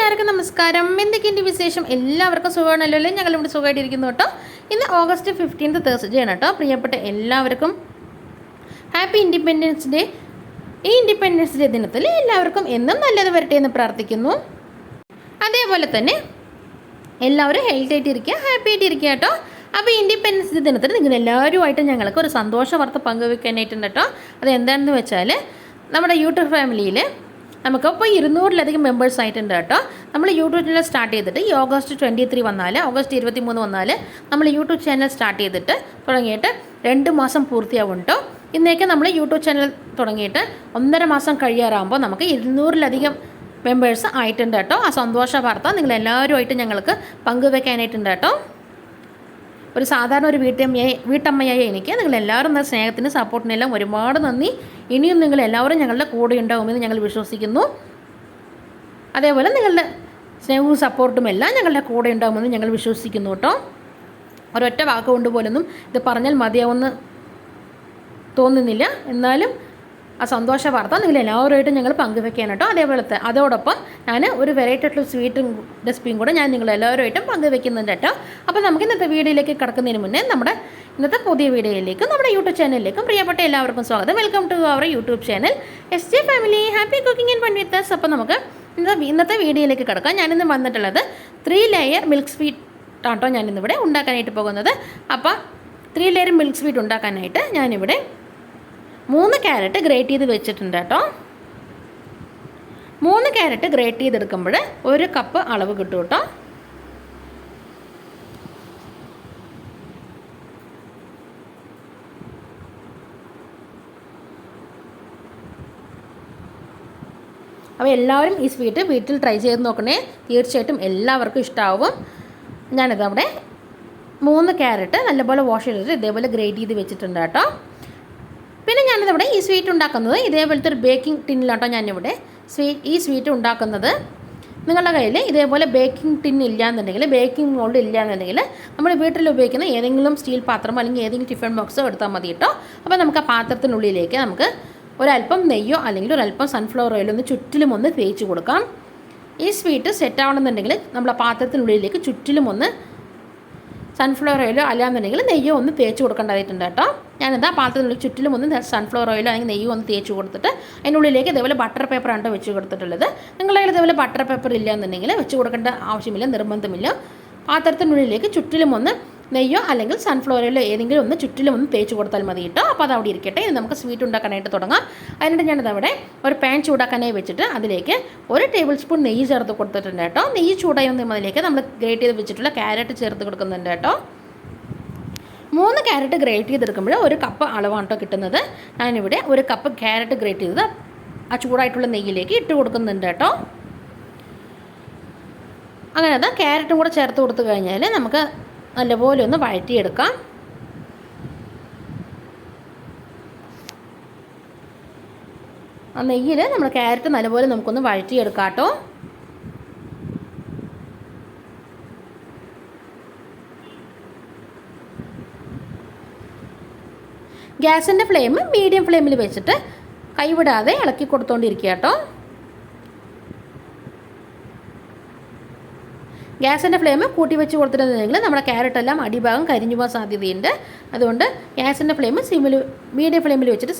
എല്ലാവർക്കും നമസ്കാരം. എന്തൊക്കെയുണ്ട് വിശേഷം? എല്ലാവർക്കും സുഖമാണല്ലോ അല്ലേ? ഞങ്ങളിവിടെ സുഖമായിട്ടിരിക്കുന്നു കേട്ടോ. ഇന്ന് ഓഗസ്റ്റ് 15 തേഴ്സ്ഡേ ആണ് കേട്ടോ. പ്രിയപ്പെട്ട എല്ലാവർക്കും ഹാപ്പി ഇൻഡിപെൻഡൻസ് ഡേ. ഈ ഇൻഡിപെൻഡൻസ് ഡേ ദിനത്തിൽ എല്ലാവർക്കും എന്നും നല്ലത് വരട്ടെ എന്ന് പ്രാർത്ഥിക്കുന്നു. അതേപോലെ തന്നെ എല്ലാവരും ഹെൽത്തി ആയിട്ടിരിക്കുക, ഹാപ്പി ആയിട്ടിരിക്കുക കേട്ടോ. അപ്പോൾ ഇൻഡിപെൻഡൻസ് ഡേ ദിനത്തിൽ നിങ്ങൾ എല്ലാവരുമായിട്ട് ഞങ്ങൾക്ക് ഒരു സന്തോഷ വാർത്ത പങ്കുവെക്കാനായിട്ടുണ്ട് കേട്ടോ. അത് എന്താണെന്ന് വെച്ചാൽ നമ്മുടെ യൂട്യൂബ് ഫാമിലിയിൽ നമുക്കിപ്പോൾ 200-ലധികം മെമ്പേഴ്സ് ആയിട്ടുണ്ട് കേട്ടോ. നമ്മൾ യൂട്യൂബ് ചാനൽ സ്റ്റാർട്ട് ചെയ്തിട്ട് ഈ ഓഗസ്റ്റ് 23 വന്നാൽ, ഓഗസ്റ്റ് 23 വന്നാൽ നമ്മൾ യൂട്യൂബ് ചാനൽ സ്റ്റാർട്ട് ചെയ്തിട്ട് തുടങ്ങിയിട്ട് 2 മാസം പൂർത്തിയാവും കേട്ടോ. ഇന്നേക്ക് നമ്മൾ യൂട്യൂബ് ചാനൽ തുടങ്ങിയിട്ട് 1.5 മാസം കഴിയാറാകുമ്പോൾ നമുക്ക് 200-ലധികം മെമ്പേഴ്സ് ആയിട്ടുണ്ട് കേട്ടോ. ആ സന്തോഷ വാർത്ത നിങ്ങളെല്ലാവരുമായിട്ട് ഞങ്ങൾക്ക് പങ്കുവെക്കാനായിട്ടുണ്ട് കേട്ടോ. ഒരു സാധാരണ ഒരു വീട്ടമ്മയായ എനിക്ക് നിങ്ങളെല്ലാവരും സ്നേഹത്തിന് സപ്പോർട്ടിനെല്ലാം ഒരുപാട് നന്ദി. ഇനിയും നിങ്ങളെല്ലാവരും ഞങ്ങളുടെ കൂടെ ഉണ്ടാകുമെന്ന് ഞങ്ങൾ വിശ്വസിക്കുന്നു. അതേപോലെ നിങ്ങളുടെ സ്നേഹവും സപ്പോർട്ടും എല്ലാം ഞങ്ങളുടെ കൂടെ ഉണ്ടാകുമെന്ന് ഞങ്ങൾ വിശ്വസിക്കുന്നു കേട്ടോ. ഒരൊറ്റ വാക്കുകൊണ്ട് പോലൊന്നും ഇത് പറഞ്ഞാൽ മതിയാവുമെന്ന് തോന്നുന്നില്ല. എന്നാലും ആ സന്തോഷ വാർത്ത നിങ്ങളെല്ലാവരുമായിട്ടും ഞങ്ങൾ പങ്കുവെക്കാൻ കേട്ടോ. അതോടൊപ്പം ഞാൻ ഒരു വെറൈറ്റി ആയിട്ടുള്ള സ്വീറ്റും റെസിപ്പിയും കൂടെ ഞാൻ നിങ്ങളെല്ലാവരുമായിട്ടും പങ്കുവെക്കുന്നുണ്ട് കേട്ടോ. അപ്പോൾ നമുക്ക് ഇന്നത്തെ വീഡിയോയിലേക്ക് കടക്കുന്നതിന് മുന്നേ നമ്മുടെ ഇന്നത്തെ പുതിയ വീഡിയോയിലേക്കും നമ്മുടെ യൂട്യൂബ് ചാനലിലേക്കും പ്രിയപ്പെട്ട എല്ലാവർക്കും സ്വാഗതം. Welcome to our YouTube channel SJ family happy cooking and fun with us. അപ്പോൾ നമുക്ക് ഇന്നത്തെ വീഡിയോയിലേക്ക് കിടക്കാം. ഞാനിന്ന് വന്നിട്ടുള്ളത് 3 ലെയർ മിൽക്ക് സ്വീറ്റ് ആട്ടോ ഞാനിന്നിവിടെ ഉണ്ടാക്കാനായിട്ട് പോകുന്നത്. അപ്പോൾ 3 ലെയർ മിൽക്ക് സ്വീറ്റ് ഉണ്ടാക്കാനായിട്ട് ഞാനിവിടെ 3 ക്യാരറ്റ് ഗ്രേറ്റ് ചെയ്ത് വെച്ചിട്ടുണ്ട് കേട്ടോ. 3 ക്യാരറ്റ് ഗ്രേറ്റ് ചെയ്തെടുക്കുമ്പോൾ 1 കപ്പ് അളവ് കിട്ടും കേട്ടോ. അപ്പോൾ എല്ലാവരും ഈ സ്വീറ്റ് വീട്ടിൽ ട്രൈ ചെയ്ത് നോക്കണേ. തീർച്ചയായിട്ടും എല്ലാവർക്കും ഇഷ്ടമാവും. ഞാനിതവിടെ 3 ക്യാരറ്റ് നല്ലപോലെ വാഷ് ചെയ്തിട്ട് ഇതേപോലെ ഗ്രേറ്റ് ചെയ്ത് വെച്ചിട്ടുണ്ട് കേട്ടോ. പിന്നെ ഞാനിതവിടെ ഈ സ്വീറ്റ് ഉണ്ടാക്കുന്നത് ഇതേപോലത്തെ ഒരു ബേക്കിംഗ് ടിന്നിലാട്ടോ ഞാനിവിടെ ഈ സ്വീറ്റ് ഉണ്ടാക്കുന്നത്. നിങ്ങളുടെ കയ്യിൽ ഇതേപോലെ ബേക്കിംഗ് ടിൻ ഇല്ലയെന്നുണ്ടെങ്കിൽ, ബേക്കിംഗ് മോൾഡ് ഇല്ലയെന്നുണ്ടെങ്കിൽ നമ്മൾ വീട്ടിൽ ഉപയോഗിക്കുന്ന ഏതെങ്കിലും സ്റ്റീൽ പാത്രമോ അല്ലെങ്കിൽ ഏതെങ്കിലും ടിഫിൻ ബോക്സോ എടുത്താൽ മതി കേട്ടോ. അപ്പോൾ നമുക്ക് ആ പാത്രത്തിനുള്ളിലേക്ക് നമുക്ക് ഒരല്പം നെയ്യോ അല്ലെങ്കിൽ ഒരല്പം സൺഫ്ലവർ ഓയിലോ ഒന്ന് ചുറ്റിലും ഒന്ന് തേച്ച് കൊടുക്കാം. ഈ സ്വീറ്റ് സെറ്റ് ആവണമെന്നുണ്ടെങ്കിൽ നമ്മൾ ആ പാത്രത്തിനുള്ളിലേക്ക് ചുറ്റിലും ഒന്ന് സൺഫ്ലവർ ഓയിലോ അല്ലാന്നുണ്ടെങ്കിൽ നെയ്യോ ഒന്ന് തേച്ച് കൊടുക്കേണ്ടതായിട്ടുണ്ട് കേട്ടോ. ഞാനെന്താ പാത്രത്തിനുള്ളിൽ ചുറ്റിലും ഒന്ന് സൺഫ്ലവർ ഓയിലോ അല്ലെങ്കിൽ നെയ്യോ ഒന്ന് തേച്ച് കൊടുത്തിട്ട് അതിനുള്ളിലേക്ക് ഇതേപോലെ ബട്ടർ പേപ്പറാണ് വെച്ച് കൊടുത്തിട്ടുള്ളത്. നിങ്ങളുടെ കയ്യിൽ ഇതേപോലെ ബട്ടർ പേപ്പർ ഇല്ല എന്നുണ്ടെങ്കിൽ വെച്ച് കൊടുക്കേണ്ട ആവശ്യമില്ല, നിർബന്ധമില്ല. പാത്രത്തിനുള്ളിലേക്ക് ചുറ്റിലും ഒന്ന് നെയ്യോ അല്ലെങ്കിൽ സൺഫ്ലവർ ഓയിലോ ഏതെങ്കിലും ഒന്ന് ചുറ്റിലും ഒന്ന് തേച്ച് കൊടുത്താൽ മതി കേട്ടോ. അപ്പോൾ അത് അവിടെ ഇരിക്കട്ടെ. ഇനി നമുക്ക് സ്വീറ്റ് ഉണ്ടാക്കാനായിട്ട് തുടങ്ങാം. അതിനായിട്ട് ഞാനിതവിടെ ഒരു പാൻ ചൂടാക്കാനായി വെച്ചിട്ട് അതിലേക്ക് 1 ടേബിൾ സ്പൂൺ നെയ്യ് ചേർത്ത് കൊടുത്തിട്ടുണ്ട് കേട്ടോ. നെയ്യ് ചൂടായി വന്നപ്പോൾ അതിലേക്ക് നമ്മൾ ഗ്രേറ്റ് ചെയ്ത് വെച്ചിട്ടുള്ള ക്യാരറ്റ് ചേർത്ത് കൊടുക്കുന്നുണ്ട് കേട്ടോ. 3 ക്യാരറ്റ് ഗ്രേറ്റ് ചെയ്തെടുക്കുമ്പോൾ 1 കപ്പ് അളവാണ് കേട്ടോ കിട്ടുന്നത്. ഞാനിവിടെ 1 കപ്പ് ക്യാരറ്റ് ഗ്രേറ്റ് ചെയ്ത് ആ ചൂടായിട്ടുള്ള നെയ്യിലേക്ക് ഇട്ട് കൊടുക്കുന്നുണ്ട് കേട്ടോ. അങ്ങനെ അതാ ക്യാരറ്റും കൂടെ ചേർത്ത് കൊടുത്തു കഴിഞ്ഞാൽ നമുക്ക് നല്ലപോലെ ഒന്ന് വഴറ്റിയെടുക്കാം. ആ നെയ്യിൽ നമ്മൾ ക്യാരറ്റ് നല്ലപോലെ നമുക്കൊന്ന് വഴറ്റിയെടുക്കാം കേട്ടോ. ഗ്യാസിൻ്റെ ഫ്ലെയിം മീഡിയം ഫ്ലെയിമിൽ വെച്ചിട്ട് കൈവിടാതെ ഇളക്കി കൊടുത്തുകൊണ്ടിരിക്കുക കേട്ടോ. ഗ്യാസിൻ്റെ ഫ്ലെയിം കൂട്ടി വെച്ച് കൊടുത്തിട്ടുണ്ടെങ്കിൽ നമ്മുടെ ക്യാരറ്റെല്ലാം അടിഭാഗം കരിഞ്ഞു പോകാൻ സാധ്യതയുണ്ട്. അതുകൊണ്ട് ഗ്യാസിൻ്റെ ഫ്ലെയിം മീഡിയം ഫ്ലെയിമിൽ വെച്ചിട്ട്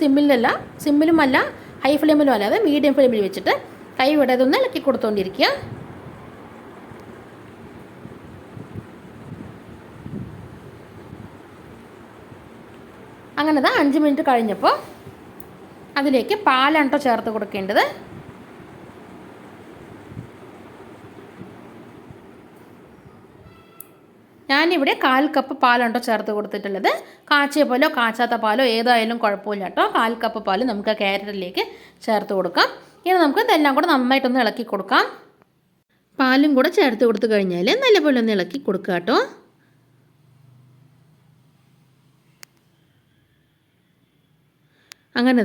സിമ്മിലുമല്ല ഹൈ ഫ്ലെയിമിലും അല്ലാതെ മീഡിയം ഫ്ലെയിമിൽ വെച്ചിട്ട് കൈ വിടാതെ ഒന്ന് ഇളക്കി കൊടുത്തുകൊണ്ടിരിക്കുക. അങ്ങനെ 5 മിനിറ്റ് കഴിഞ്ഞപ്പോൾ അതിലേക്ക് പാലാണ് കേട്ടോ ചേർത്ത് കൊടുക്കേണ്ടത്. ഞാനിവിടെ 1/4 കപ്പ് പാലാണ് ചേർത്ത് കൊടുത്തിട്ടുള്ളത്. കാച്ചിയ പാലോ കാച്ചാത്ത പാലോ ഏതായാലും കുഴപ്പമില്ല കേട്ടോ. 1/4 കപ്പ് പാൽ നമുക്ക് ക്യാരറ്റിലേക്ക് ചേർത്ത് കൊടുക്കാം. ഇനി നമുക്ക് ഇതെല്ലാം കൂടെ നന്നായിട്ടൊന്ന് ഇളക്കി കൊടുക്കാം. പാലും കൂടെ ചേർത്ത് കൊടുത്തു കഴിഞ്ഞാൽ നല്ലപോലെ ഒന്ന് ഇളക്കി കൊടുക്കുക കേട്ടോ. അങ്ങനെ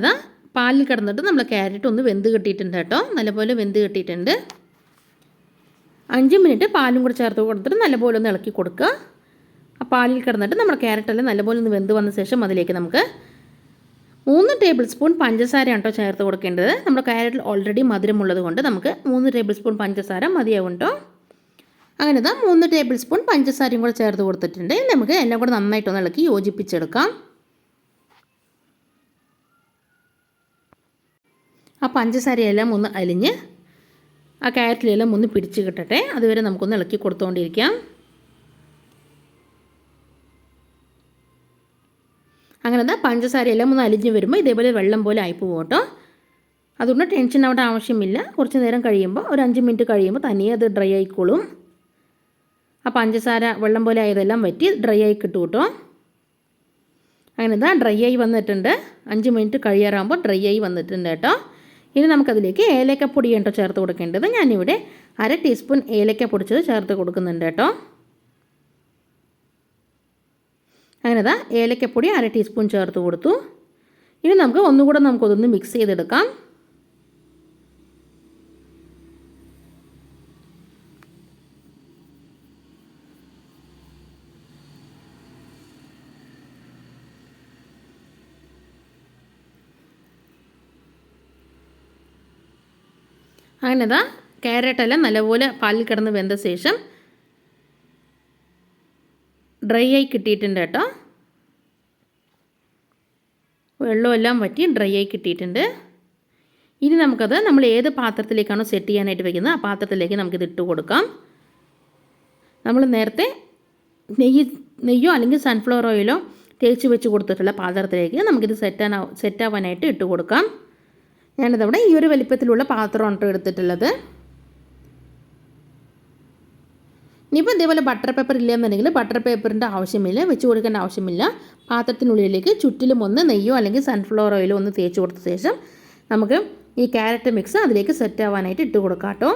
പാലിൽ കിടന്നിട്ട് നമ്മൾ ക്യാരറ്റ് ഒന്ന് വെന്ത് കിട്ടിയിട്ടുണ്ട് കേട്ടോ. നല്ലപോലെ വെന്ത് കിട്ടിയിട്ടുണ്ട്. 5 മിനിറ്റ് പാലും കൂടെ ചേർത്ത് കൊടുത്തിട്ട് നല്ലപോലെ ഒന്ന് ഇളക്കി കൊടുക്കുക. ആ പാലിൽ കിടന്നിട്ട് നമ്മുടെ ക്യാരറ്റെല്ലാം നല്ലപോലെ ഒന്ന് വെന്ത് വന്ന ശേഷം അതിലേക്ക് നമുക്ക് 3 ടേബിൾ സ്പൂൺ പഞ്ചസാരയാണ് കേട്ടോ ചേർത്ത് കൊടുക്കേണ്ടത്. നമ്മുടെ ക്യാരറ്റിൽ ഓൾറെഡി മധുരമുള്ളത് കൊണ്ട് നമുക്ക് 3 ടേബിൾ സ്പൂൺ പഞ്ചസാര മതിയാവും കേട്ടോ. അങ്ങനെ 3 ടേബിൾ സ്പൂൺ പഞ്ചസാരയും കൂടെ ചേർത്ത് കൊടുത്തിട്ടുണ്ട്. നമുക്ക് എല്ലാം കൂടെ നന്നായിട്ടൊന്ന് ഇളക്കി യോജിപ്പിച്ചെടുക്കാം. ആ പഞ്ചസാരയെല്ലാം ഒന്ന് അലിഞ്ഞ് ആ ക്യാരറ്റിലെല്ലാം ഒന്ന് പിടിച്ച് കിട്ടട്ടെ. അതുവരെ നമുക്കൊന്ന് ഇളക്കി കൊടുത്തുകൊണ്ടിരിക്കാം. അങ്ങനെ പഞ്ചസാരയെല്ലാം ഒന്ന് അലിഞ്ഞ് വരുമ്പോൾ ഇതേപോലെ വെള്ളം പോലെ ആയിപ്പോകും കേട്ടോ. അതുകൊണ്ട് ടെൻഷൻ ആവേണ്ട ആവശ്യമില്ല. കുറച്ച് നേരം കഴിയുമ്പോൾ ഒരു 5 മിനിറ്റ് കഴിയുമ്പോൾ തനിയെ അത് ഡ്രൈ ആയിക്കോളും. ആ പഞ്ചസാര വെള്ളം പോലെ ആയതെല്ലാം വറ്റി ഡ്രൈ ആയി കിട്ടും കേട്ടോ. അങ്ങനെ ഡ്രൈ ആയി വന്നിട്ടുണ്ട്. 5 മിനിറ്റ് കഴിയാറാകുമ്പോൾ ഡ്രൈ ആയി വന്നിട്ടുണ്ട് കേട്ടോ. ഇനി നമുക്കതിലേക്ക് ഏലക്കപ്പൊടിയാണ് കേട്ടോ ചേർത്ത് കൊടുക്കേണ്ടത്. ഞാനിവിടെ 1/2 ടീസ്പൂൺ ഏലക്ക പൊടിച്ചത് ചേർത്ത് കൊടുക്കുന്നുണ്ട് കേട്ടോ. അങ്ങനെ ഏലക്കപ്പൊടി 1/2 ടീസ്പൂൺ ചേർത്ത് കൊടുത്തു. ഇനി ഒന്നുകൂടെ നമുക്കതൊന്ന് മിക്സ് ചെയ്തെടുക്കാം. അങ്ങനെ ക്യാരറ്റെല്ലാം നല്ലപോലെ പാലിൽ കിടന്ന് വെന്ത ശേഷം ഡ്രൈ ആയി കിട്ടിയിട്ടുണ്ട് കേട്ടോ. വെള്ളമെല്ലാം വറ്റി ഡ്രൈ ആയി കിട്ടിയിട്ടുണ്ട്. ഇനി നമുക്കത് നമ്മൾ ഏത് പാത്രത്തിലേക്കാണോ സെറ്റ് ചെയ്യാനായിട്ട് വെക്കുന്നത് ആ പാത്രത്തിലേക്ക് നമുക്കിത് ഇട്ട് കൊടുക്കാം. നമ്മൾ നേരത്തെ നെയ്യോ അല്ലെങ്കിൽ സൺഫ്ലവർ ഓയിലോ തേച്ച് വെച്ച് കൊടുത്തിട്ടുള്ള പാത്രത്തിലേക്ക് നമുക്കിത് സെറ്റാവാനായിട്ട് ഇട്ട് കൊടുക്കാം. ഞാനിതവിടെ ഈ ഒരു വലിപ്പത്തിലുള്ള പാത്രമാണ് കേട്ടോ എടുത്തിട്ടുള്ളത്. ഇനിയിപ്പോൾ ഇതേപോലെ ബട്ടർ പേപ്പർ ഇല്ലയെന്നുണ്ടെങ്കിൽ ബട്ടർ പേപ്പറിൻ്റെ ആവശ്യമില്ല, വെച്ച് കൊടുക്കേണ്ട ആവശ്യമില്ല. പാത്രത്തിനുള്ളിലേക്ക് ചുറ്റിലും ഒന്ന് നെയ്യോ അല്ലെങ്കിൽ സൺഫ്ലവർ ഓയിലോ ഒന്ന് തേച്ച് കൊടുത്ത ശേഷം നമുക്ക് ഈ ക്യാരറ്റ് മിക്സ് അതിലേക്ക് സെറ്റ് ആവാനായിട്ട് ഇട്ട് കൊടുക്കാം കേട്ടോ.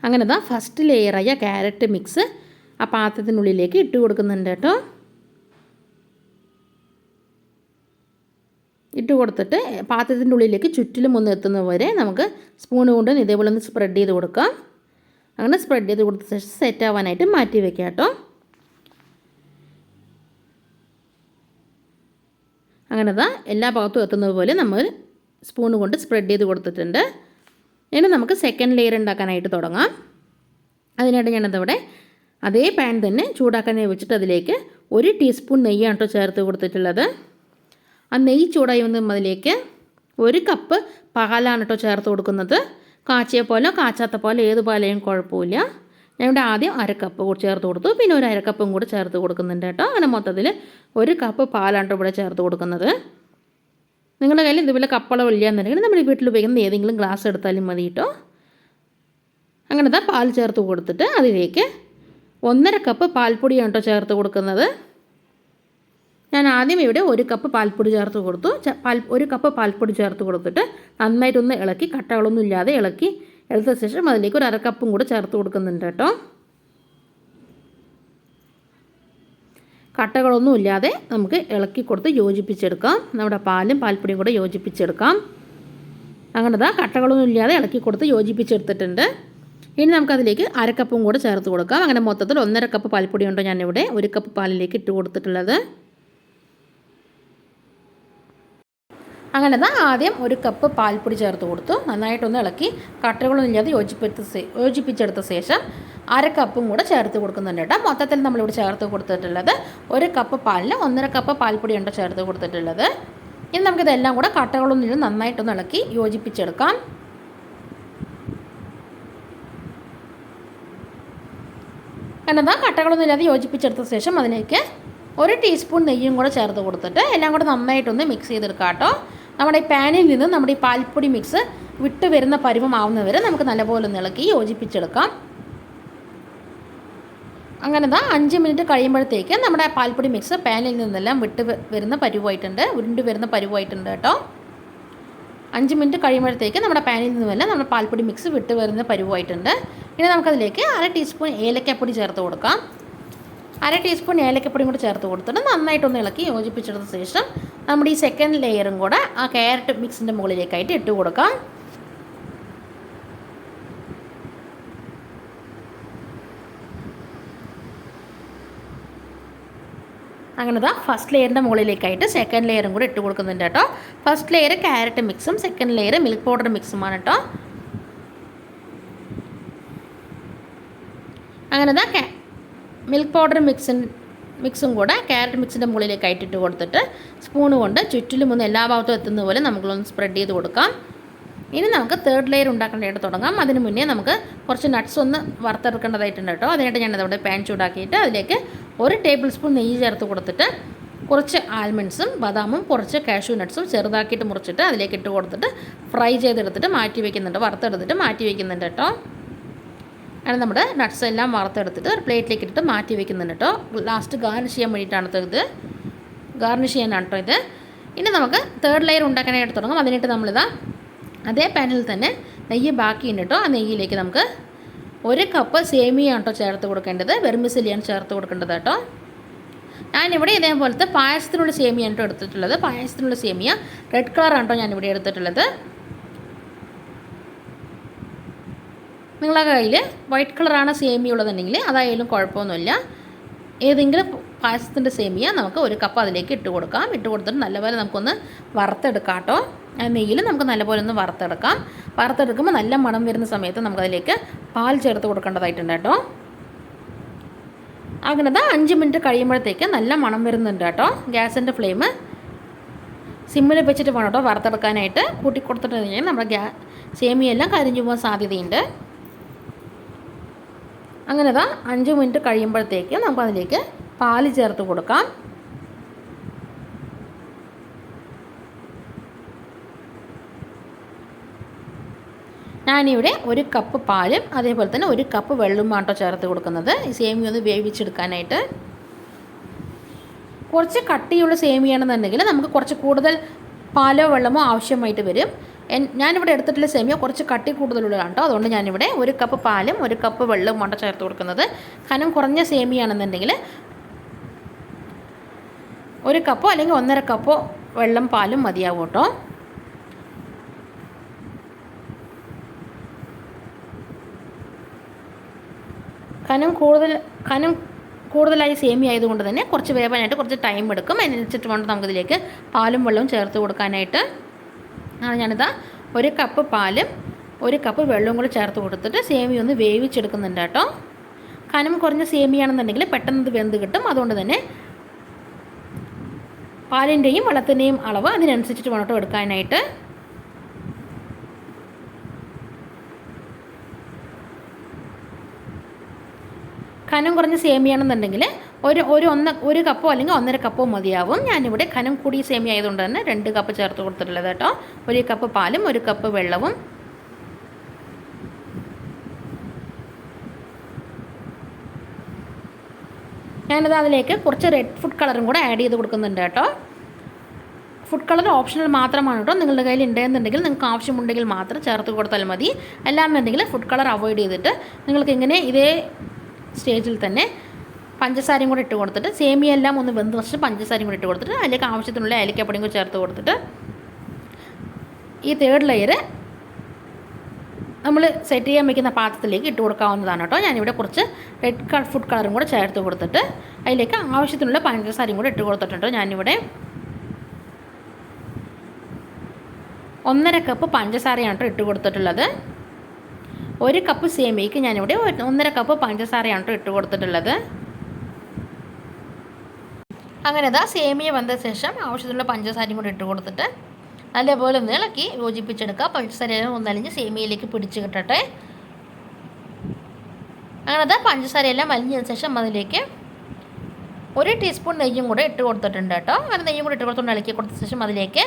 അങ്ങനെ ഫസ്റ്റ് ലെയറായ ക്യാരറ്റ് മിക്സ് ആ പാത്രത്തിനുള്ളിലേക്ക് ഇട്ട് കൊടുക്കുന്നുണ്ട് കേട്ടോ. ഇട്ട് കൊടുത്തിട്ട് പാത്രത്തിൻ്റെ ഉള്ളിലേക്ക് ചുറ്റിലും ഒന്ന് എത്തുന്നത് വരെ നമുക്ക് സ്പൂൺ കൊണ്ട് ഇതേപോലെ ഒന്ന് സ്പ്രെഡ് ചെയ്ത് കൊടുക്കാം. അങ്ങനെ സ്പ്രെഡ് ചെയ്ത് കൊടുത്ത ശേഷം സെറ്റ് ആവാനായിട്ട് മാറ്റി വെക്കാം കേട്ടോ. അങ്ങനെ എല്ലാ ഭാഗത്തും എത്തുന്നത് പോലെ നമ്മൾ സ്പൂൺ കൊണ്ട് സ്പ്രെഡ് ചെയ്ത് കൊടുത്തിട്ടുണ്ട്. ഇനി നമുക്ക് സെക്കൻഡ് ലെയർ ഉണ്ടാക്കാനായിട്ട് തുടങ്ങാം. അതിനായിട്ട് ഞാനതവിടെ അതേ പാൻ തന്നെ ചൂടാക്കാൻ വെച്ചിട്ട് അതിലേക്ക് 1 ടീസ്പൂൺ നെയ്യാണ് കേട്ടോ ചേർത്ത് കൊടുത്തിട്ടുള്ളത്. ആ നെയ്യ് ചൂടായി വന്ന് അതിലേക്ക് 1 കപ്പ് പാലാണ് കേട്ടോ ചേർത്ത് കൊടുക്കുന്നത്. കാച്ചിയ പോലെ കാച്ചാത്ത പോലെ ഏത് പാലയും കുഴപ്പമില്ല. ഞാനിവിടെ ആദ്യം 1/2 കപ്പ് ചേർത്ത് കൊടുത്തു, പിന്നെ ഒരു 1/2 കപ്പും കൂടെ ചേർത്ത് കൊടുക്കുന്നുണ്ട് കേട്ടോ. അങ്ങനെ മൊത്തത്തിൽ 1 കപ്പ് പാലാണ് കേട്ടോ ഇവിടെ ചേർത്ത് കൊടുക്കുന്നത്. നിങ്ങളുടെ കയ്യിൽ ഇതുപോലെ കപ്പളം ഇല്ലയെന്നുണ്ടെങ്കിൽ നമ്മൾ വീട്ടിൽ ഉപയോഗിക്കുന്ന ഏതെങ്കിലും ഗ്ലാസ് എടുത്താലും മതി കേട്ടോ. അങ്ങനെ പാൽ ചേർത്ത് കൊടുത്തിട്ട് അതിലേക്ക് 1/2 കപ്പ് പാൽപ്പൊടിയാണ് കേട്ടോ ചേർത്ത് കൊടുക്കുന്നത്. ഞാൻ ആദ്യം ഇവിടെ 1 കപ്പ് പാൽപ്പൊടി ചേർത്ത് കൊടുത്തു. 1 കപ്പ് പാൽപ്പൊടി ചേർത്ത് കൊടുത്തിട്ട് നന്നായിട്ടൊന്ന് ഇളക്കി കട്ടകളൊന്നും ഇല്ലാതെ ഇളക്കി എടുത്ത ശേഷം അതിലേക്ക് ഒരു 1/2 കപ്പും കൂടെ ചേർത്ത് കൊടുക്കുന്നുണ്ട് കേട്ടോ. കട്ടകളൊന്നും ഇല്ലാതെ നമുക്ക് ഇളക്കി കൊടുത്ത് യോജിപ്പിച്ചെടുക്കാം. നമ്മുടെ പാലും പാൽപ്പൊടിയും കൂടെ യോജിപ്പിച്ചെടുക്കാം. അങ്ങനെ കട്ടകളൊന്നും ഇല്ലാതെ ഇളക്കി കൊടുത്ത് യോജിപ്പിച്ചെടുത്തിട്ടുണ്ട്. ഇനി നമുക്കതിലേക്ക് 1/2 കപ്പും കൂടെ ചേർത്ത് കൊടുക്കാം. അങ്ങനെ മൊത്തത്തിൽ 1/2 കപ്പ് പാൽപ്പൊടി ഉണ്ടോ ഞാനിവിടെ 1 കപ്പ് പാലിലേക്ക് ഇട്ട് കൊടുത്തിട്ടുള്ളത്. അങ്ങനെ ആദ്യം 1 കപ്പ് പാൽപ്പൊടി ചേർത്ത് കൊടുത്തു. നന്നായിട്ടൊന്ന് ഇളക്കി കട്ടകളൊന്നും ഇല്ലാതെ യോജിപ്പിച്ചെടുത്ത ശേഷം 1/2 കപ്പും കൂടെ ചേർത്ത് കൊടുക്കുന്നുണ്ട് കേട്ടോ. മൊത്തത്തിൽ നമ്മളിവിടെ ചേർത്ത് കൊടുത്തിട്ടുള്ളത് 1 കപ്പ് പാലിന് 1/2 കപ്പ് പാൽപ്പൊടി ഉണ്ടോ ചേർത്ത് കൊടുത്തിട്ടുള്ളത്. ഇനി നമുക്കിതെല്ലാം കൂടെ കട്ടകളൊന്നും ഇല്ലാതെ നന്നായിട്ടൊന്ന് ഇളക്കി യോജിപ്പിച്ചെടുക്കാം. അങ്ങനെ കട്ടകളൊന്നും ഇല്ലാതെ യോജിപ്പിച്ചെടുത്ത ശേഷം അതിലേക്ക് 1 ടീസ്പൂൺ നെയ്യും കൂടെ ചേർത്ത് കൊടുത്തിട്ട് എല്ലാം കൂടെ നന്നായിട്ടൊന്ന് മിക്സ് ചെയ്തെടുക്കാം കേട്ടോ. നമ്മുടെ ഈ പാനിൽ നിന്ന് നമ്മുടെ ഈ പാൽപ്പൊടി മിക്സ് വിട്ട് വരുന്ന പരുവമാവുന്നവരെ നമുക്ക് നല്ലപോലെ ഒന്ന് ഇളക്കി യോജിപ്പിച്ചെടുക്കാം. അങ്ങനെ 5 മിനിറ്റ് കഴിയുമ്പോഴത്തേക്ക് നമ്മുടെ പാൽപ്പൊടി മിക്സ് പാനിൽ നിന്നെല്ലാം വിട്ട് വരുന്ന പരുവായിട്ടുണ്ട്, ഉരുണ്ട് വരുന്ന പരുവായിട്ടുണ്ട് കേട്ടോ. 5 മിനിറ്റ് കഴിയുമ്പോഴത്തേക്ക് നമ്മുടെ പാനിൽ നിന്നുമെല്ലാം നമ്മുടെ പാൽപ്പൊടി മിക്സ് വിട്ട് വരുന്ന പരുവായിട്ടുണ്ട്. ഇനി നമുക്കതിലേക്ക് 1/2 ടീസ്പൂൺ ഏലക്കപ്പൊടി ചേർത്ത് കൊടുക്കാം. 1/2 ടീസ്പൂൺ ഏലക്കപ്പൊടിയും കൂടി ചേർത്ത് കൊടുത്തിട്ട് നന്നായിട്ടൊന്ന് ഇളക്കി യോജിപ്പിച്ചെടുത്ത ശേഷം നമ്മുടെ ഈ സെക്കൻഡ് ലെയറും കൂടെ ആ ക്യാരറ്റ് മിക്സിൻ്റെ മുകളിലേക്കായിട്ട് ഇട്ട് കൊടുക്കാം. അങ്ങനെ ഫസ്റ്റ് ലെയറിൻ്റെ മുകളിലേക്കായിട്ട് സെക്കൻഡ് ലെയറും കൂടി ഇട്ട് കൊടുക്കുന്നുണ്ട് കേട്ടോ. ഫസ്റ്റ് ലെയർ ക്യാരറ്റ് മിക്സും സെക്കൻഡ് ലെയർ മിൽക്ക് പൗഡർ മിക്സുമാണ് കേട്ടോ. അങ്ങനെ മിൽക്ക് പൗഡർ മിക്സും കൂടെ ക്യാരറ്റ് മിക്സിൻ്റെ മുകളിലേക്കായിട്ട് ഇട്ട് കൊടുത്തിട്ട് സ്പൂണ് കൊണ്ട് ചുറ്റിലും ഒന്ന് എല്ലാ ഭാഗത്തും എത്തുന്ന പോലെ നമുക്കൊന്ന് സ്പ്രെഡ് ചെയ്ത് കൊടുക്കാം. ഇനി നമുക്ക് തേർഡ് ലെയർ ഉണ്ടാക്കേണ്ടതായിട്ട് തുടങ്ങാം. അതിന് മുന്നേ നമുക്ക് കുറച്ച് നട്ട്സ് ഒന്ന് വറുത്തെടുക്കേണ്ടതായിട്ടുണ്ട് കേട്ടോ. അതിനായിട്ട് ഞാനതവിടെ പാൻ ചൂടാക്കിയിട്ട് അതിലേക്ക് 1 ടേബിൾ സ്പൂൺ നെയ്യ് ചേർത്ത് കൊടുത്തിട്ട് കുറച്ച് ആൽമണ്ട്സും ബദാമും കുറച്ച് കാഷ്യൂ നട്ട്സും ചെറുതാക്കിയിട്ട് മുറിച്ചിട്ട് അതിലേക്ക് ഇട്ട് കൊടുത്തിട്ട് ഫ്രൈ ചെയ്തെടുത്തിട്ട് മാറ്റി വയ്ക്കുന്നുണ്ട്, വറുത്തെടുത്തിട്ട് മാറ്റി വയ്ക്കുന്നുണ്ട് കേട്ടോ. അങ്ങനെ നമ്മുടെ നട്ട്സ് എല്ലാം വറുത്തെടുത്തിട്ട് ഒരു പ്ലേറ്റിലേക്ക് ഇട്ടിട്ട് മാറ്റി വയ്ക്കുന്നുണ്ട് കേട്ടോ. ലാസ്റ്റ് ഗാർണിഷ് ചെയ്യാൻ വേണ്ടിയിട്ടാണ് ഇത്, ഗാർണിഷ് ചെയ്യാനാണ് കേട്ടോ ഇത്. ഇനി നമുക്ക് തേർഡ് ലെയർ ഉണ്ടാക്കാനായിട്ട് തുടങ്ങാം. അതിനായിട്ട് നമ്മളിതാ അതേ പാനിൽ തന്നെ നെയ്യ് ബാക്കിയുണ്ട് കേട്ടോ. ആ നെയ്യിലേക്ക് നമുക്ക് 1 കപ്പ് സേമിയാണ് കേട്ടോ ചേർത്ത് കൊടുക്കേണ്ടത്. വെർമിസെല്ലിയാണ് ചേർത്ത് കൊടുക്കേണ്ടത് കേട്ടോ. ഞാനിവിടെ ഇതേപോലത്തെ പായസത്തിനുള്ള സേമിയാണ് കേട്ടോ എടുത്തിട്ടുള്ളത്. പായസത്തിനുള്ള സേമിയ റെഡ് കളറാണ് കേട്ടോ ഞാനിവിടെ എടുത്തിട്ടുള്ളത്. നിങ്ങളുടെ കയ്യിൽ വൈറ്റ് കളറാണ് സേമിയ ഉള്ളതെങ്കിൽ അതായാലും കുഴപ്പമൊന്നുമില്ല. ഏതെങ്കിലും പായസത്തിൻ്റെ സേമിയ നമുക്ക് 1 കപ്പ് അതിലേക്ക് ഇട്ട് കൊടുക്കാം. ഇട്ട് കൊടുത്തിട്ട് നല്ലപോലെ നമുക്കൊന്ന് വറുത്തെടുക്കാം കേട്ടോ. നെയ്യിൽ നമുക്ക് നല്ലപോലെ ഒന്ന് വറുത്തെടുക്കാം. വറുത്തെടുക്കുമ്പോൾ നല്ല മണം വരുന്ന സമയത്ത് നമുക്കതിലേക്ക് പാൽ ചേർത്ത് കൊടുക്കേണ്ടതായിട്ടുണ്ട് കേട്ടോ. അങ്ങനെ 5 മിനിറ്റ് കഴിയുമ്പോഴത്തേക്ക് നല്ല മണം വരുന്നുണ്ട് കേട്ടോ. ഗ്യാസിൻ്റെ ഫ്ലെയിം സിമ്മിൽ വെച്ചിട്ട് വേണം കേട്ടോ വറുത്തെടുക്കാനായിട്ട്. കൂട്ടി കൊടുത്തിട്ടുണ്ടെങ്കിൽ നമ്മുടെ സേമിയെല്ലാം കരിഞ്ഞു പോകാൻ സാധ്യതയുണ്ട്. അങ്ങനെ 5 മിനിറ്റ് കഴിയുമ്പോഴത്തേക്ക് നമുക്കതിലേക്ക് പാൽ ചേർത്ത് കൊടുക്കാം. ഞാനിവിടെ 1 കപ്പ് പാലും അതേപോലെ തന്നെ 1 കപ്പ് വെള്ളവുമാണ് കേട്ടോ ചേർത്ത് കൊടുക്കുന്നത്. ഈ സേമിയ ഒന്ന് വേവിച്ചെടുക്കാനായിട്ട്. കുറച്ച് കട്ടിയുള്ള സേമിയാണെന്നുണ്ടെങ്കിൽ നമുക്ക് കുറച്ച് കൂടുതൽ പാലോ വെള്ളമോ ആവശ്യമായിട്ട് വരും. ഞാനിവിടെ എടുത്തിട്ടുള്ള സേമിയ കുറച്ച് കട്ടി കൂടുതലുള്ളതാണ് കേട്ടോ. അതുകൊണ്ട് ഞാനിവിടെ 1 കപ്പ് പാലും 1 കപ്പ് വെള്ളവുമാണ് ചേർത്ത് കൊടുക്കുന്നത്. കനം കുറഞ്ഞ സേമിയാണെന്നുണ്ടെങ്കിൽ 1 കപ്പോ അല്ലെങ്കിൽ 1.5 കപ്പോ വെള്ളം പാലും മതിയാവും കേട്ടോ. കനം കൂടുതലായി സേമിയ ആയതുകൊണ്ട് തന്നെ കുറച്ച് വേവാനായിട്ട് കുറച്ച് ടൈം എടുക്കും. അതിനനുസരിച്ചിട്ട് വേണം നമുക്കിതിലേക്ക് പാലും വെള്ളവും ചേർത്ത് കൊടുക്കാനായിട്ട്. ഞാനിതാ 1 കപ്പ് പാലും 1 കപ്പ് വെള്ളവും കൂടി ചേർത്ത് കൊടുത്തിട്ട് സേമിയ ഒന്ന് വേവിച്ചെടുക്കുന്നുണ്ട് കേട്ടോ. കനം കുറഞ്ഞ സേമിയാണെന്നുണ്ടെങ്കിൽ പെട്ടെന്ന് ഇത് വെന്ത് കിട്ടും. അതുകൊണ്ട് തന്നെ പാലിൻ്റെയും വെള്ളത്തിൻ്റെയും അളവ് അതിനനുസരിച്ചിട്ട് വേണം കേട്ടോ എടുക്കാനായിട്ട്. കനം കുറഞ്ഞ സേമിയാണെന്നുണ്ടെങ്കിൽ ഒരു കപ്പോ അല്ലെങ്കിൽ 1.5 കപ്പോ മതിയാവും. ഞാനിവിടെ കനം കൂടിയ സേമിയ ആയതുകൊണ്ട് തന്നെ 2 കപ്പ് ചേർത്ത് കൊടുത്തിട്ടുള്ളത് കേട്ടോ. 1 കപ്പ് പാലും 1 കപ്പ് വെള്ളവും. ഞാനത് അതിലേക്ക് കുറച്ച് റെഡ് ഫുഡ് കളറും കൂടെ ആഡ് ചെയ്ത് കൊടുക്കുന്നുണ്ട് കേട്ടോ. ഫുഡ് കളർ ഓപ്ഷണൽ മാത്രമാണ് കേട്ടോ. നിങ്ങളുടെ കയ്യിൽ ഉണ്ടെന്നുണ്ടെങ്കിൽ നിങ്ങൾക്ക് ആവശ്യമുണ്ടെങ്കിൽ മാത്രം ചേർത്ത് കൊടുത്താൽ മതി. അല്ലാന്നുണ്ടെങ്കിൽ ഫുഡ് കളർ അവോയ്ഡ് ചെയ്തിട്ട് നിങ്ങൾക്ക് ഇങ്ങനെ ഇതേ സ്റ്റേജിൽ തന്നെ പഞ്ചസാരയും കൂടെ ഇട്ട് കൊടുത്തിട്ട് സേമിയ എല്ലാം ഒന്ന് വെന്ത് വന്നിട്ട് പഞ്ചസാരയും കൂടെ ഇട്ട് കൊടുത്തിട്ട് അതിലേക്ക് ആവശ്യത്തിനുള്ള ഏലക്കപ്പൊടിയും കൂടി ചേർത്ത് കൊടുത്തിട്ട് ഈ തേർഡ് ലെയർ നമ്മൾ സെറ്റ് ചെയ്യാൻ വയ്ക്കുന്ന പാത്രത്തിലേക്ക് ഇട്ട് കൊടുക്കാവുന്നതാണ് കേട്ടോ. ഞാനിവിടെ കുറച്ച് റെഡ് ഫുഡ് കളറും കൂടെ ചേർത്ത് കൊടുത്തിട്ട് അതിലേക്ക് ആവശ്യത്തിനുള്ള പഞ്ചസാരയും കൂടെ ഇട്ട് കൊടുത്തിട്ടുണ്ട്. ഞാനിവിടെ 1.5 കപ്പ് പഞ്ചസാരയാണ് കേട്ടോ ഇട്ട് കൊടുത്തിട്ടുള്ളത്. 1 കപ്പ് സേമിയയ്ക്ക് ഞാനിവിടെ 1.5 കപ്പ് പഞ്ചസാരയാണ് കേട്ടോ ഇട്ട് കൊടുത്തിട്ടുള്ളത്. അങ്ങനെ സേമിയ വന്ന ശേഷം ആവശ്യത്തിനുള്ള പഞ്ചസാരയും കൂടി ഇട്ട് കൊടുത്തിട്ട് നല്ലപോലെ ഒന്ന് ഇളക്കി യോജിപ്പിച്ചെടുക്കുക. പഞ്ചസാര ഒന്നലിഞ്ഞ് സേമിയയിലേക്ക് പിടിച്ച് കിട്ടട്ടെ. അങ്ങനെ പഞ്ചസാരയെല്ലാം വലിഞ്ഞതിന് ശേഷം അതിലേക്ക് 1 ടീസ്പൂൺ നെയ്യും കൂടെ ഇട്ട് കൊടുത്തിട്ടുണ്ട് കേട്ടോ. അങ്ങനെ നെയ്യും കൂടെ ഇട്ട് കൊടുത്തുകൊണ്ട് ഇളക്കി കൊടുത്ത ശേഷം അതിലേക്ക്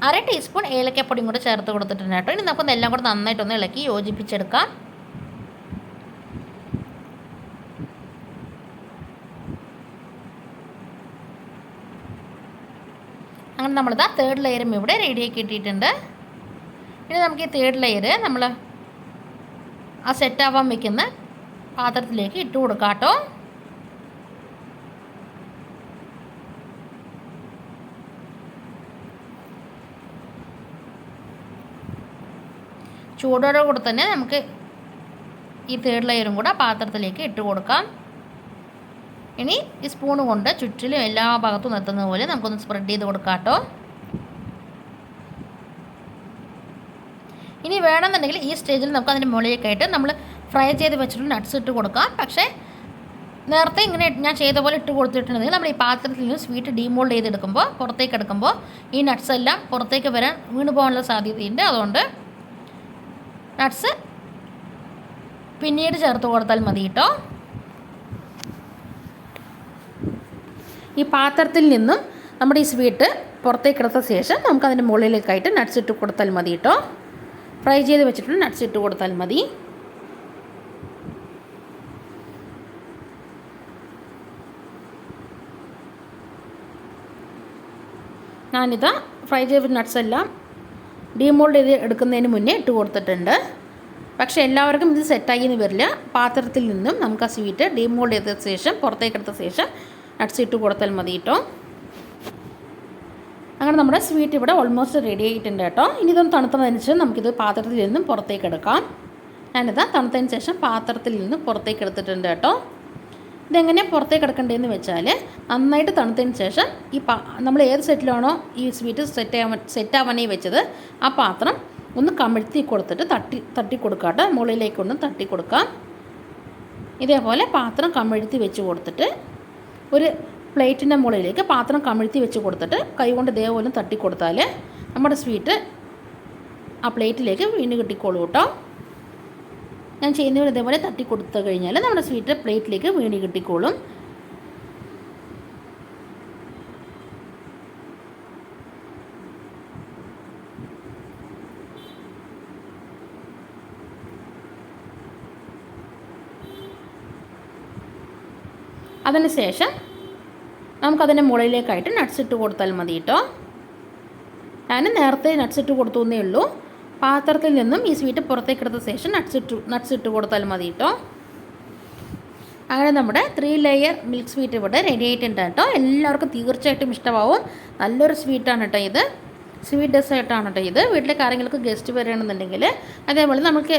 1/2 ടീസ്പൂൺ ഏലക്കപ്പൊടിയും കൂടെ ചേർത്ത് കൊടുത്തിട്ടുണ്ട് കേട്ടോ. ഇനി നമുക്കൊന്ന് എല്ലാം കൂടെ നന്നായിട്ടൊന്ന് ഇളക്കി യോജിപ്പിച്ചെടുക്കാം. അങ്ങനെ നമ്മളിതാ തേർഡ് ലെയറും ഇവിടെ റെഡിയാക്കി ഇട്ടിട്ടുണ്ട്. ഇനി നമുക്ക് ഈ തേർഡ് ലെയർ നമ്മൾ ആ സെറ്റാവാൻ വെക്കുന്ന പാത്രത്തിലേക്ക് ഇട്ട് കൊടുക്കാം കേട്ടോ. ചൂടോടെ കൂടെ തന്നെ നമുക്ക് ഈ തേർഡ് ലെയറും കൂടെ പാത്രത്തിലേക്ക് ഇട്ട് കൊടുക്കാം. ഇനി ഈ സ്പൂൺ കൊണ്ട് ചുറ്റിലും എല്ലാ ഭാഗത്തും എത്തുന്ന പോലെ നമുക്കൊന്ന് സ്പ്രെഡ് ചെയ്ത് കൊടുക്കാം കേട്ടോ. ഇനി വേണമെന്നുണ്ടെങ്കിൽ ഈ സ്റ്റേജിൽ നമുക്ക് അതിൻ്റെ മുകളിലേക്കായിട്ട് നമ്മൾ ഫ്രൈ ചെയ്ത് വെച്ചിട്ട് നട്ട്സ് ഇട്ട് കൊടുക്കാം. പക്ഷേ നേരത്തെ ഇങ്ങനെ ഞാൻ ചെയ്ത പോലെ ഇട്ട് കൊടുത്തിട്ടുണ്ടെങ്കിൽ നമ്മൾ ഈ പാത്രത്തിൽ നിന്ന് സ്വീറ്റ് ഡീമോൾഡ് ചെയ്തെടുക്കുമ്പോൾ പുറത്തേക്ക് എടുക്കുമ്പോൾ ഈ നട്ട്സ് എല്ലാം പുറത്തേക്ക് വരാൻ വീണ് പോകാനുള്ള സാധ്യതയുണ്ട്. അതുകൊണ്ട് നട്ട്സ് പിന്നീട് ചേർത്ത് കൊടുത്താൽ മതി കേട്ടോ. ഈ പാത്രത്തിൽ നിന്നും നമ്മുടെ ഈ സ്വീറ്റ് പുറത്തേക്ക് എടുത്ത ശേഷം നമുക്കതിൻ്റെ മുകളിലേക്കായിട്ട് നട്ട്സ് ഇട്ട് കൊടുത്താൽ മതി കേട്ടോ. ഫ്രൈ ചെയ്ത് വെച്ചിട്ട് നട്ട്സ് ഇട്ട് കൊടുത്താൽ മതി. ഞാനിതാ ഫ്രൈ ചെയ്ത നട്ട്സ് എല്ലാം ഡീമോൾഡ് ചെയ്ത് എടുക്കുന്നതിന് മുന്നേ ഇട്ട് കൊടുത്തിട്ടുണ്ട്. പക്ഷേ എല്ലാവർക്കും ഇത് സെറ്റായി എന്ന് വരില്ല. പാത്രത്തിൽ നിന്നും നമുക്ക് ആ സ്വീറ്റ് ഡീമോൾഡ് ചെയ്ത ശേഷം പുറത്തേക്ക് എടുത്ത ശേഷം നട്ട്സ് ഇട്ട് കൊടുത്താൽ മതി കേട്ടോ. അങ്ങനെ നമ്മുടെ സ്വീറ്റ് ഇവിടെ ഓൾമോസ്റ്റ് റെഡി ആയിട്ടുണ്ട് കേട്ടോ. ഇനി ഇതൊന്ന് തണുത്തതിന് ശേഷം നമുക്കിത് പാത്രത്തിൽ നിന്നും പുറത്തേക്ക് എടുക്കാം. ഞാനിതാ തണുത്തതിന് ശേഷം പാത്രത്തിൽ നിന്ന് പുറത്തേക്ക് എടുത്തിട്ടുണ്ട് കേട്ടോ. ഇതെങ്ങനെ പുറത്തേക്ക് എടുക്കേണ്ടതെന്ന് വെച്ചാൽ നന്നായിട്ട് തണുത്തതിന് ശേഷം നമ്മൾ ഏത് സെറ്റിലാണോ ഈ സ്വീറ്റ് സെറ്റാവാനായി വെച്ചത് ആ പാത്രം ഒന്ന് കമിഴ്ത്തി കൊടുത്തിട്ട് തട്ടി കൊടുക്കാം കേട്ടോ. മുകളിലേക്കൊന്ന് തട്ടി കൊടുക്കാം. ഇതേപോലെ പാത്രം കമിഴ്ത്തി വെച്ച് കൊടുത്തിട്ട് ഒരു പ്ലേറ്റിൻ്റെ മുകളിലേക്ക് പാത്രം കമിഴ്ത്തി വെച്ച് കൊടുത്തിട്ട് കൈകൊണ്ട് ഇതേപോലെ തട്ടി കൊടുത്താൽ നമ്മുടെ സ്വീറ്റ് ആ പ്ലേറ്റിലേക്ക് വീണ് കിട്ടിക്കോളൂ കേട്ടോ. ഞാൻ ചെയ്യുന്നവർ ഇതേപോലെ തട്ടി കൊടുത്തു കഴിഞ്ഞാൽ നമ്മുടെ സ്വീറ്റ് പ്ലേറ്റിലേക്ക് വീണ് കിട്ടിക്കോളും. അതിനുശേഷം നമുക്കതിൻ്റെ മുകളിലേക്കായിട്ട് നട്ട്സ് ഇട്ട് കൊടുത്താൽ മതി കേട്ടോ. ഞാൻ നേരത്തെ നട്ട്സ് ഇട്ട് കൊടുത്തു എന്നേ ഉള്ളൂ. പാത്രത്തിൽ നിന്നും ഈ സ്വീറ്റ് പുറത്തേക്ക് എടുത്ത ശേഷം നട്ട്സ് ഇട്ട് കൊടുത്താൽ മതി കേട്ടോ. അങ്ങനെ നമ്മുടെ 3 ലെയർ മിൽക്ക് സ്വീറ്റ് ഇവിടെ റെഡി ആയിട്ടുണ്ട് കേട്ടോ. എല്ലാവർക്കും തീർച്ചയായിട്ടും ഇഷ്ടമാവും. നല്ലൊരു സ്വീറ്റാണ് കേട്ടോ ഇത്. സ്വീറ്റ് ഡെസേർട്ടാണ് കേട്ടോ ഇത്. വീട്ടിലേക്ക് ആരെങ്കിലും ഗസ്റ്റ് വരികയാണെന്നുണ്ടെങ്കിൽ അതേപോലെ നമുക്ക്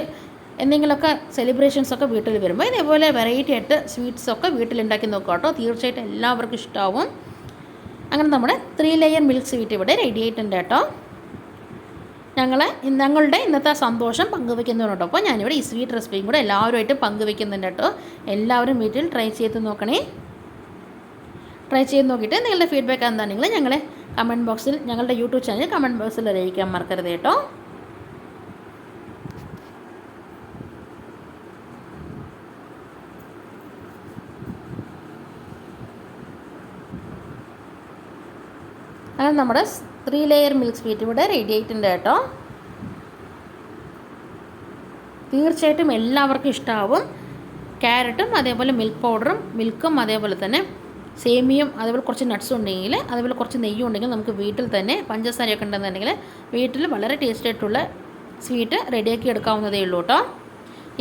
എന്തെങ്കിലുമൊക്കെ സെലിബ്രേഷൻസൊക്കെ വീട്ടിൽ വരുമ്പോൾ ഇതേപോലെ വെറൈറ്റി ആയിട്ട് സ്വീറ്റ്സൊക്കെ വീട്ടിലുണ്ടാക്കി നോക്കുക കേട്ടോ. തീർച്ചയായിട്ടും എല്ലാവർക്കും ഇഷ്ടമാവും. അങ്ങനെ നമ്മുടെ 3 ലെയർ മിൽക്ക് സ്വീറ്റ് ഇവിടെ റെഡി ആയിട്ടുണ്ട് കേട്ടോ. ഞങ്ങളുടെ ഇന്നത്തെ സന്തോഷം പങ്കുവയ്ക്കുന്നതിനോടൊപ്പം ഞാനിവിടെ ഈ സ്വീറ്റ് റെസിപ്പിയും കൂടെ എല്ലാവരുമായിട്ട് പങ്കുവയ്ക്കുന്നുണ്ട് കേട്ടോ. എല്ലാവരും വീട്ടിൽ ട്രൈ ചെയ്ത് നോക്കണേ. ട്രൈ ചെയ്ത് നോക്കിയിട്ട് നിങ്ങളുടെ ഫീഡ്ബാക്ക് എന്താണെങ്കിൽ ഞങ്ങളുടെ കമൻറ്റ് ബോക്സിൽ ഞങ്ങളുടെ യൂട്യൂബ് ചാനൽ കമൻറ്റ് ബോക്സിൽ അറിയിക്കാൻ മറക്കരുത് കേട്ടോ. അങ്ങനെ നമ്മുടെ 3 ലെയർ മിൽക്ക് സ്വീറ്റ് ഇവിടെ റെഡി ആയിട്ടുണ്ട് കേട്ടോ. തീർച്ചയായിട്ടും എല്ലാവർക്കും ഇഷ്ടമാവും. ക്യാരറ്റും അതേപോലെ മിൽക്ക് പൗഡറും മിൽക്കും അതേപോലെ തന്നെ സേമിയും അതേപോലെ കുറച്ച് നട്ട്സും ഉണ്ടെങ്കിൽ അതേപോലെ കുറച്ച് നെയ്യും ഉണ്ടെങ്കിൽ നമുക്ക് വീട്ടിൽ തന്നെ പഞ്ചസാരയൊക്കെ ഉണ്ടെന്നുണ്ടെങ്കിൽ വീട്ടിൽ വളരെ ടേസ്റ്റ് ആയിട്ടുള്ള സ്വീറ്റ് റെഡിയാക്കി എടുക്കാവുന്നതേ ഉള്ളൂ കേട്ടോ.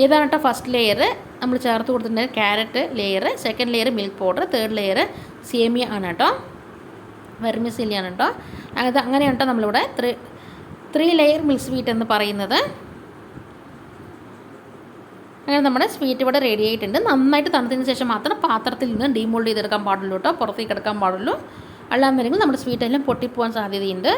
ഇതാണ് കേട്ടോ ഫസ്റ്റ് ലെയർ നമ്മൾ ചേർത്ത് കൊടുത്തിട്ടുണ്ട് carrot layer, second layer milk powder, third layer സേമിയ ആണ് കേട്ടോ, വെർമിസെല്ലിയാണ് കേട്ടോ. അത് അങ്ങനെയാണ് കേട്ടോ നമ്മളിവിടെ 3 ലെയർ മിൽക്ക് സ്വീറ്റ് എന്ന് പറയുന്നത്. അങ്ങനെ നമ്മുടെ സ്വീറ്റ് ഇവിടെ റെഡി ആയിട്ടുണ്ട്. നന്നായിട്ട് തണുത്തതിന് ശേഷം മാത്രം പാത്രത്തിൽ നിന്ന് ഡീമോൾഡ് ചെയ്തെടുക്കാൻ പാടുള്ളൂ കേട്ടോ. പുറത്തേക്ക് എടുക്കാൻ പാടുള്ളൂ. അല്ലാന്നുണ്ടെങ്കിൽ നമ്മുടെ സ്വീറ്റ് എല്ലാം പൊട്ടിപ്പോകാൻ സാധ്യതയുണ്ട്.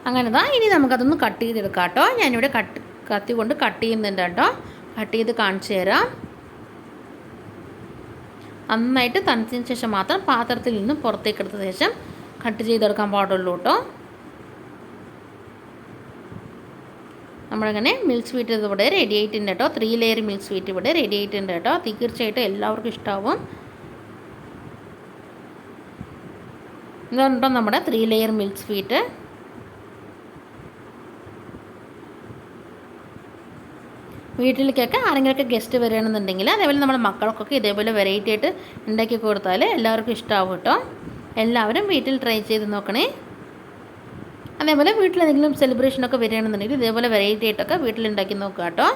അങ്ങനെ ഇനി നമുക്കതൊന്ന് കട്ട് ചെയ്തെടുക്കാം കേട്ടോ. ഞാനിവിടെ കത്തി കൊണ്ട് കട്ട് ചെയ്യുന്നുണ്ട് കേട്ടോ. കട്ട് ചെയ്ത് കാണിച്ചു തരാം. നന്നായിട്ട് തണുത്തതിന് ശേഷം മാത്രം പാത്രത്തിൽ നിന്നും പുറത്തേക്ക് എടുത്ത ശേഷം കട്ട് ചെയ്തെടുക്കാൻ പാടുള്ളൂ കേട്ടോ. നമ്മളിങ്ങനെ മിൽക്ക് സ്വീറ്റ് ഇവിടെ റെഡി ആയിട്ടുണ്ട് കേട്ടോ. 3 ലെയർ മിൽക്ക് സ്വീറ്റ് ഇവിടെ റെഡി ആയിട്ടുണ്ട് കേട്ടോ. തീർച്ചയായിട്ടും എല്ലാവർക്കും ഇഷ്ടമാവും. ഇതുണ്ടോ നമ്മുടെ 3 ലെയർ മിൽക്ക് സ്വീറ്റ്. വീട്ടിലേക്കൊക്കെ ആരെങ്കിലുമൊക്കെ ഗസ്റ്റ് വരികയാണെന്നുണ്ടെങ്കിൽ അതേപോലെ നമ്മുടെ മക്കൾക്കൊക്കെ ഇതേപോലെ വെറൈറ്റി ആയിട്ട് ഉണ്ടാക്കി കൊടുത്താൽ എല്ലാവർക്കും ഇഷ്ടമാവും കേട്ടോ. എല്ലാവരും വീട്ടിൽ ട്രൈ ചെയ്ത് നോക്കണേ. അതേപോലെ വീട്ടിലെന്തെങ്കിലും സെലിബ്രേഷനൊക്കെ വരികയാണെന്നുണ്ടെങ്കിൽ ഇതേപോലെ വെറൈറ്റി ആയിട്ടൊക്കെ വീട്ടിലുണ്ടാക്കി നോക്കുക കേട്ടോ.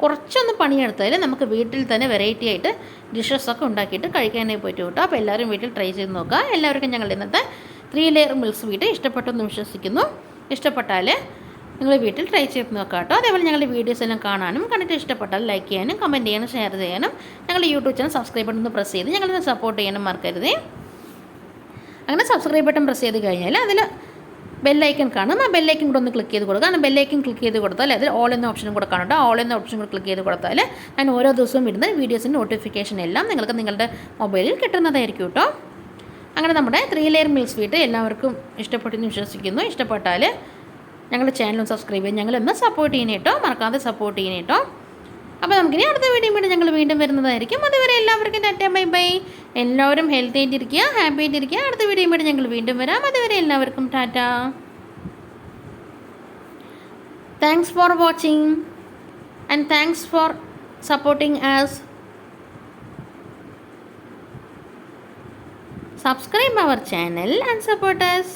കുറച്ചൊന്ന് പണിയെടുത്താൽ നമുക്ക് വീട്ടിൽ തന്നെ വെറൈറ്റി ആയിട്ട് ഡിഷസൊക്കെ ഉണ്ടാക്കിയിട്ട് കഴിക്കാനായി പറ്റും കേട്ടോ. അപ്പോൾ എല്ലാവരും വീട്ടിൽ ട്രൈ ചെയ്ത് നോക്കുക. എല്ലാവർക്കും ഞങ്ങളുടെ ഇന്നത്തെ 3 ലെയർ മിൽക്ക് സ്വീറ്റ് ഇഷ്ടപ്പെട്ടെന്ന് വിശ്വസിക്കുന്നു. ഇഷ്ടപ്പെട്ടാൽ നിങ്ങൾ വീട്ടിൽ ട്രൈ ചെയ്ത് നോക്കുക കേട്ടോ. അതേപോലെ ഞങ്ങളുടെ വീഡിയോസ് എല്ലാം കാണാനും കണ്ടിട്ട് ഇഷ്ടപ്പെട്ടാൽ ലൈക്ക് ചെയ്യാനും കമൻറ്റ് ചെയ്യാനും ഷെയർ ചെയ്യാനും ഞങ്ങളുടെ യൂട്യൂബ് ചാനൽ സബ്സ്ക്രൈബ് ബട്ടൺ ഒന്ന് പ്രസ് ചെയ്ത് ഞങ്ങളെ സപ്പോർട്ട് ചെയ്യാനും മറക്കരുത്. അങ്ങനെ സബ്സ്ക്രൈബ് ബട്ടൺ പ്രസ് ചെയ്ത് കഴിഞ്ഞാൽ അതിൽ ബെല്ലൈക്കൺ കാണും. ആ ബെല്ലൈക്കൺ കൂടെ ഒന്ന് ക്ലിക്ക് ചെയ്ത് കൊടുക്കുക. കാരണം ബെല്ലൈക്കൺ ക്ലിക്ക് ചെയ്ത് കൊടുത്താൽ അതിൽ ഓൾ എന്ന ഓപ്ഷനും കൂടെ കാണും. ഓൾ എന്ന ഓപ്ഷൻ കൂടെ ക്ലിക്ക് ചെയ്ത് കൊടുത്താൽ ഞാൻ ഓരോ ദിവസവും ഇടുന്ന വീഡിയോസിൻ്റെ നോട്ടിഫിക്കേഷൻ എല്ലാം നിങ്ങൾക്ക് നിങ്ങളുടെ മൊബൈലിൽ കിട്ടുന്നതായിരിക്കും കേട്ടോ. അങ്ങനെ നമ്മുടെ 3 ലെയർ മിൽക്ക് സ്വീറ്റ് എല്ലാവർക്കും ഇഷ്ടപ്പെട്ടെന്ന് വിശ്വസിക്കുന്നു. ഇഷ്ടപ്പെട്ടാൽ ഞങ്ങളുടെ ചാനലും സബ്സ്ക്രൈബ് ചെയ്യും. ഞങ്ങളൊന്ന് സപ്പോർട്ട് ചെയ്യണേ കേട്ടോ. മറക്കാതെ സപ്പോർട്ട് ചെയ്യണേ കേട്ടോ. അപ്പോൾ നമുക്കിനി അടുത്ത വീഡിയോ വേണ്ടി ഞങ്ങൾ വീണ്ടും വരുന്നതായിരിക്കും. അതുവരെ എല്ലാവർക്കും ടാറ്റാ ബൈ ബൈ. എല്ലാവരും ഹെൽത്തി ആയിട്ടിരിക്കുക, ഹാപ്പി ആയിട്ടിരിക്കുക. അടുത്ത വീഡിയോ വേണ്ടി ഞങ്ങൾ വീണ്ടും വരാം. അതുവരെ എല്ലാവർക്കും Tata. Thanks for watching and thanks for supporting us. Subscribe our channel and support us.